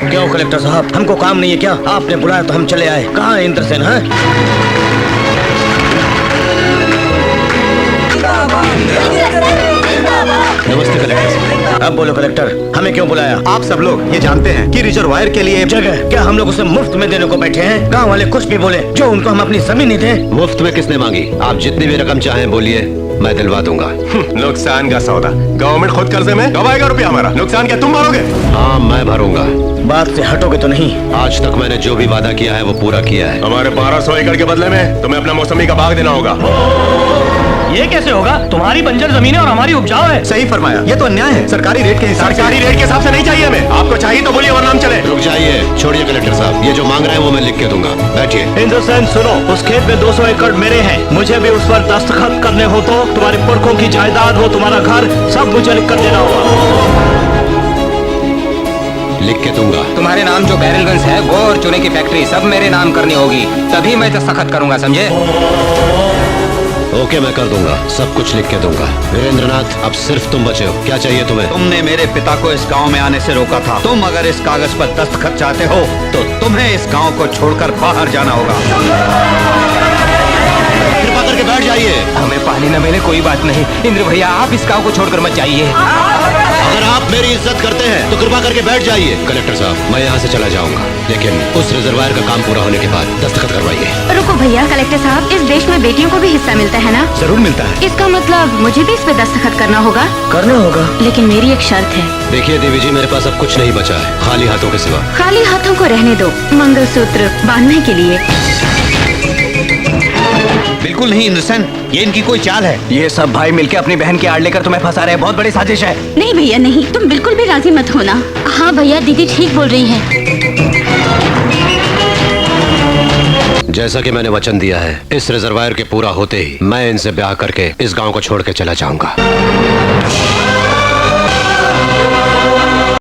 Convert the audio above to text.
क्यों कलेक्टर साहब, हमको काम नहीं है क्या? आपने बुलाया तो हम चले आए। कहाँ है इंद्रसेन? है नमस्ते कलेक्टर साहब। अब बोलो कलेक्टर, हमें क्यों बुलाया? आप सब लोग ये जानते हैं कि रिजर्वायर के लिए जगह क्या हम लोग उसे मुफ्त में देने को बैठे हैं? गांव वाले कुछ भी बोले, जो उनको हम अपनी जमीन नहीं दे। मुफ्त में किसने मांगी? आप जितनी भी रकम चाहें बोलिए, मैं दिलवा दूंगा। नुकसान का सौदा, गवर्नमेंट खुद कर्जे में कमाएगा रुपया हमारा। नुकसान क्या तुम भरोगे? हाँ मैं भरूंगा। बात से हटोगे तो नहीं? आज तक मैंने जो भी वादा किया है वो पूरा किया है। हमारे 1200 एकड़ के बदले में तुम्हें अपना मौसमी का बाग देना होगा। ये कैसे होगा? तुम्हारी बंजर जमीन है और हमारी उपजाऊ है। सही फरमाया, ये तो अन्याय है। सरकारी रेट के हिसाब सरकारी रेट के हिसाब से नहीं चाहिए हमें। आपको चाहिए तो बोलिए वरना हम चले। रुक जाइए, छोड़िए कलेक्टर साहब, ये जो मांग रहे हैं वो मैं लिख के दूंगा। बैठिए। इंद्रसेन सुनो, उस खेत में 200 एकड़ मेरे हैं। मुझे भी उस पर दस्तखत करने हो तो तुम्हारे पुरखों की जायदाद हो, तुम्हारा घर, सब मुझे लिख कर देना होगा। लिख के दूंगा। तुम्हारे नाम जो बैरलगंज है वो और चूने की फैक्ट्री सब मेरे नाम करनी होगी, तभी मैं दस्तखत करूंगा, समझे? ओके मैं कर दूंगा, सब कुछ लिख के दूंगा। वीरेंद्रनाथ, अब सिर्फ तुम बचे हो। क्या चाहिए तुम्हें? तुमने मेरे पिता को इस गांव में आने से रोका था। तुम अगर इस कागज पर दस्तखत चाहते हो तो तुम्हें इस गांव को छोड़कर बाहर जाना होगा। कृपा करके बैठ जाइए। हमें पानी न मिले कोई बात नहीं, इंद्र भैया आप इस गांव को छोड़कर मत जाइए। अगर आप मेरी इज्जत करते हैं तो कृपा करके बैठ जाइए। कलेक्टर साहब, मैं यहाँ से चला जाऊंगा, लेकिन उस रिजर्वायर का काम पूरा होने के बाद दस्तखत करवाइए। रुको भैया, कलेक्टर साहब, इस देश में बेटियों को भी हिस्सा मिलता है ना? जरूर मिलता है। इसका मतलब मुझे भी इस पे दस्तखत करना होगा? करना होगा। लेकिन मेरी एक शर्त है। देखिए देवी जी, मेरे पास अब कुछ नहीं बचा है, खाली हाथों के सिवा। खाली हाथों को रहने दो, मंगलसूत्र बांधने के लिए। बिल्कुल नहीं इंद्रसेन, ये इनकी कोई चाल है। ये सब भाई मिलके अपनी बहन की आड़ लेकर तुम्हें फंसा रहे हैं, बहुत बड़ी साजिश है। नहीं भैया नहीं, तुम बिल्कुल भी राजी मत होना। हाँ भैया, दीदी ठीक बोल रही हैं। जैसा कि मैंने वचन दिया है, इस रिजर्वायर के पूरा होते ही मैं इनसे ब्याह करके इस गांव को छोड़ के चला जाऊंगा।